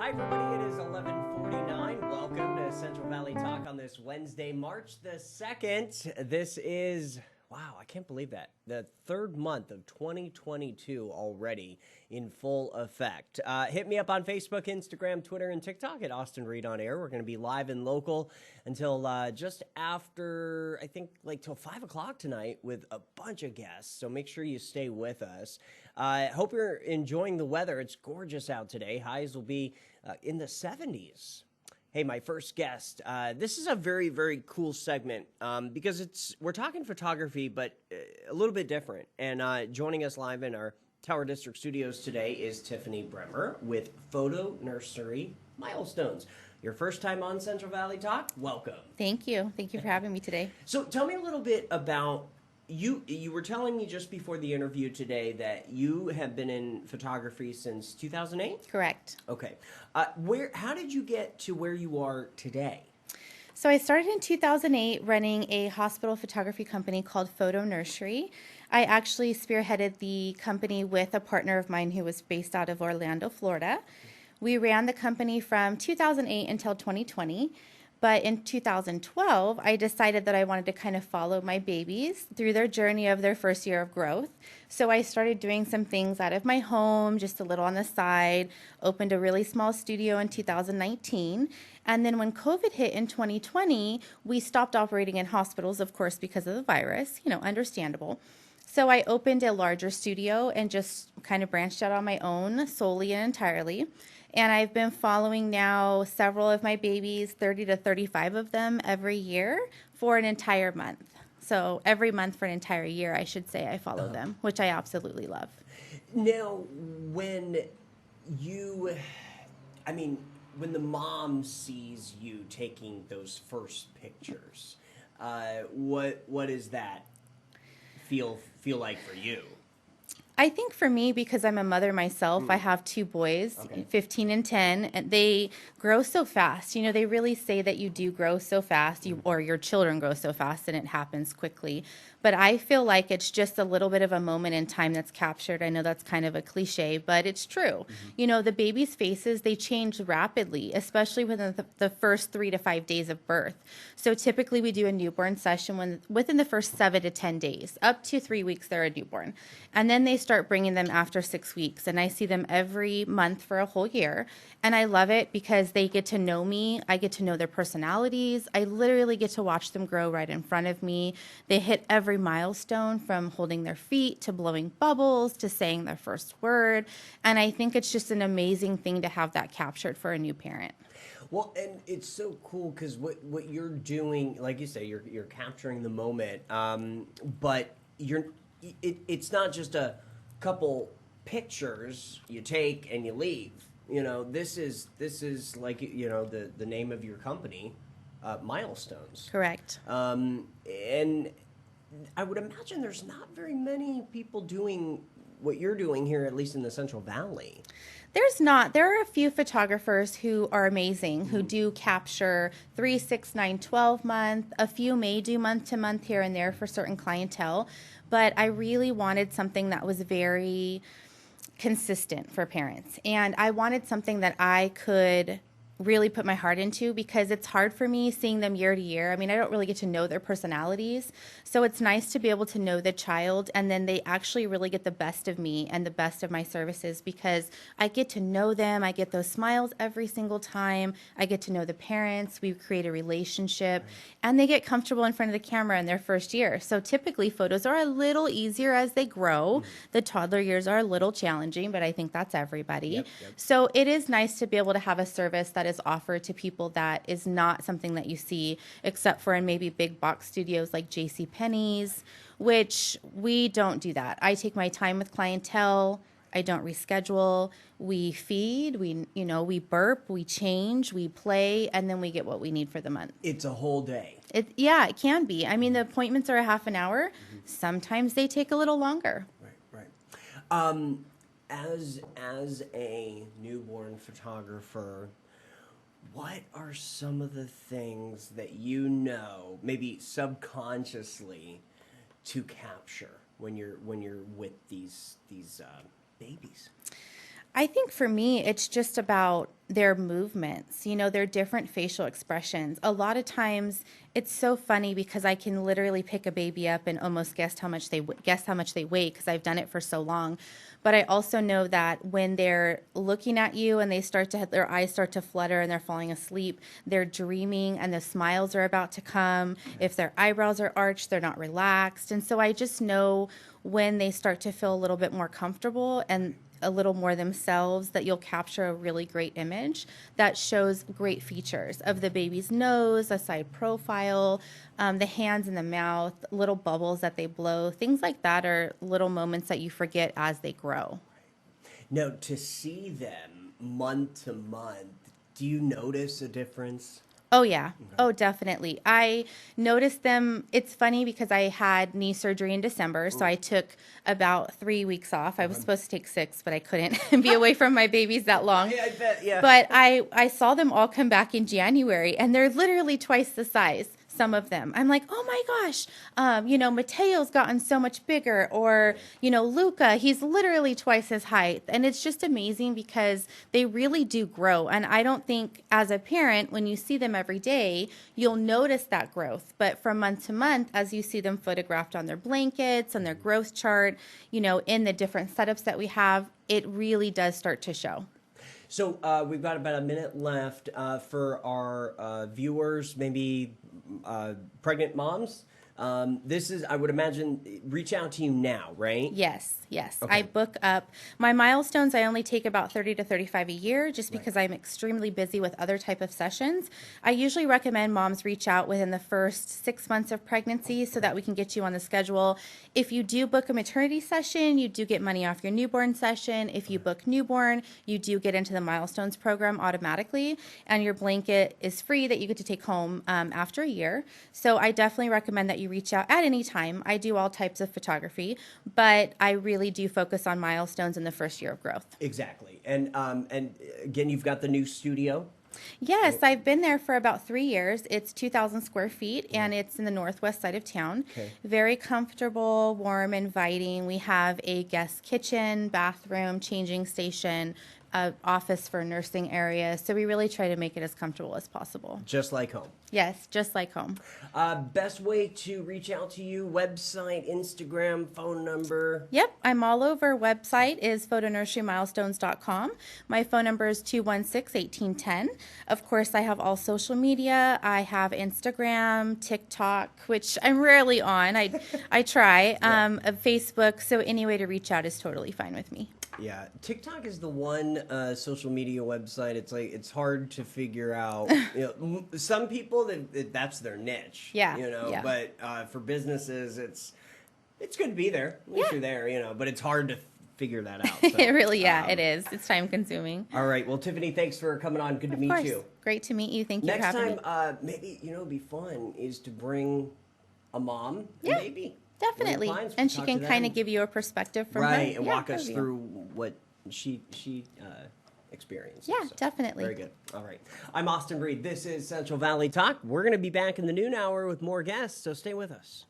Hi everybody, it is 11:49. Welcome to Central Valley Talk on this Wednesday, March the 2nd. This is, wow, I can't believe that. The third month of 2022 already in full effect. Hit me up on Facebook, Instagram, Twitter, and TikTok at Austin Reed on Air. We're going to be live and local until just after, I think, like till 5 o'clock tonight with a bunch of guests. So make sure you stay with us. Hope you're enjoying the weather. It's gorgeous out today. Highs will be in the 70s. Hey, my first guest. This is a very, very cool segment because we're talking photography, but a little bit different. And joining us live in our Tower District studios today is Tiffany Bremer with Photo Nursery Milestones. Your first time on Central Valley Talk? Welcome. Thank you. Thank you for having me today. So tell me a little bit about you. You were telling me just before the interview today that you have been in photography since 2008? Correct. Okay. How did you get to where you are today? So I started in 2008 running a hospital photography company called Photo Nursery. I actually spearheaded the company with a partner of mine who was based out of Orlando, Florida. We ran the company from 2008 until 2020. But in 2012, I decided that I wanted to kind of follow my babies through their journey of their first year of growth. So I started doing some things out of my home, just a little on the side, opened a really small studio in 2019. And then when COVID hit in 2020, we stopped operating in hospitals, of course, because of the virus, understandable. So I opened a larger studio and just kind of branched out on my own solely and entirely. And I've been following now several of my babies, 30 to 35 of them every year for an entire month. So every month for an entire year, I should say, I follow them, which I absolutely love. Now, when when the mom sees you taking those first pictures, what does that feel like for you? I think for me, because I'm a mother myself, I have two boys, Okay. 15 and 10, and they grow so fast. They really say that you do grow so fast, or your children grow so fast, and it happens quickly. But I feel like it's just a little bit of a moment in time that's captured. I know that's kind of a cliche, but it's true. The baby's faces, they change rapidly, especially within the first 3 to 5 days of birth. So typically we do a newborn session within the first 7 to 10 days. Up to 3 weeks, they're a newborn. And then they start bringing them after 6 weeks. And I see them every month for a whole year. And I love it because they get to know me. I get to know their personalities. I literally get to watch them grow right in front of me. They hit every milestone, from holding their feet to blowing bubbles to saying their first word. And I think it's just an amazing thing to have that captured for a new parent. Well, and it's so cool because what you're doing, like you say, you're capturing the moment, but it's not just a couple pictures you take and you leave. This is like the name of your company, Milestones. Correct. And I would imagine there's not very many people doing what you're doing here, at least in the Central Valley. There's not. There are a few photographers who are amazing, who do capture 3, 6, 9, 12 month. A few may do month to month here and there for certain clientele. But I really wanted something that was very consistent for parents. And I wanted something that I could really put my heart into, because it's hard for me seeing them year to year. I mean, I don't really get to know their personalities. So it's nice to be able to know the child, and then they actually really get the best of me and the best of my services, because I get to know them. I get those smiles every single time. I get to know the parents. We create a relationship, and they get comfortable in front of the camera in their first year. So typically photos are a little easier as they grow. The toddler years are a little challenging, but I think that's everybody. Yep. So it is nice to be able to have a service that is offered to people that is not something that you see except for in maybe big box studios like JCPenney's, which we don't do that. I take my time with clientele. I don't reschedule. We feed, we burp, we change, we play, and then we get what we need for the month. It's a whole day. It can be. I mean, the appointments are a half an hour. Sometimes they take a little longer. Right. As a newborn photographer, what are some of the things that maybe subconsciously, to capture when you're with these babies? I think for me, it's just about their movements, their different facial expressions. A lot of times it's so funny because I can literally pick a baby up and almost guess how much they weigh because I've done it for so long. But I also know that when they're looking at you and their eyes start to flutter and they're falling asleep, they're dreaming and the smiles are about to come. If their eyebrows are arched, they're not relaxed. And so I just know when they start to feel a little bit more comfortable and a little more themselves, that you'll capture a really great image that shows great features of the baby's nose, a side profile, the hands and the mouth, little bubbles that they blow. Things like that are little moments that you forget as they grow. Now, to see them month to month, do you notice a difference? Oh, yeah. Okay. Oh, definitely. I noticed them. It's funny because I had knee surgery in December, so I took about 3 weeks off. I was supposed to take 6, but I couldn't be away from my babies that long. Yeah, I bet, yeah. But I saw them all come back in January, and they're literally twice the size. Some of them. I'm like, oh my gosh, Mateo's gotten so much bigger, or, Luca, he's literally twice his height. And it's just amazing because they really do grow. And I don't think as a parent, when you see them every day, you'll notice that growth. But from month to month, as you see them photographed on their blankets, on their growth chart, in the different setups that we have, it really does start to show. So we've got about a minute left for our viewers, maybe pregnant moms. This is, I would imagine, reach out to you now, right? Yes. Okay. I book up my milestones. I only take about 30 to 35 a year just because I'm extremely busy with other type of sessions. I usually recommend moms reach out within the first 6 months of pregnancy so that we can get you on the schedule. If you do book a maternity session, you do get money off your newborn session. If you book newborn, you do get into the milestones program automatically, and your blanket is free that you get to take home after a year. So I definitely recommend that you reach out at any time. I do all types of photography, but I really do focus on milestones in the first year of growth. Exactly. And again, you've got the new studio. Yes, I've been there for about 3 years. It's 2,000 square feet, and it's in the northwest side of town. Okay. Very comfortable, warm, inviting. We have a guest kitchen, bathroom, changing station, office for nursing area. So we really try to make it as comfortable as possible. Just like home. Yes, just like home. Best way to reach out to you, website, Instagram, phone number? Yep, I'm all over. Website is photonurserymilestones.com. My phone number is 216-1810. Of course, I have all social media. I have Instagram, TikTok, which I'm rarely on. I try. Facebook, so any way to reach out is totally fine with me. Yeah, TikTok is the one social media website. It's hard to figure out. Some people that's their niche. Yeah. Yeah. But for businesses, it's good to be there. At least you're there. But it's hard to figure that out. So, It really, it is. It's time consuming. All right. Well, Tiffany, thanks for coming on. Good to meet you. Great to meet you. Thank you Next for having time, me. maybe it'd be fun is to bring a mom and baby. Definitely. Clients, And she talk can to kind them. of give you a perspective from her. Right, and walk that'd us be through what she experienced. Yeah, definitely. Very good. All right. I'm Austin Breed. This is Central Valley Talk. We're going to be back in the noon hour with more guests, so stay with us.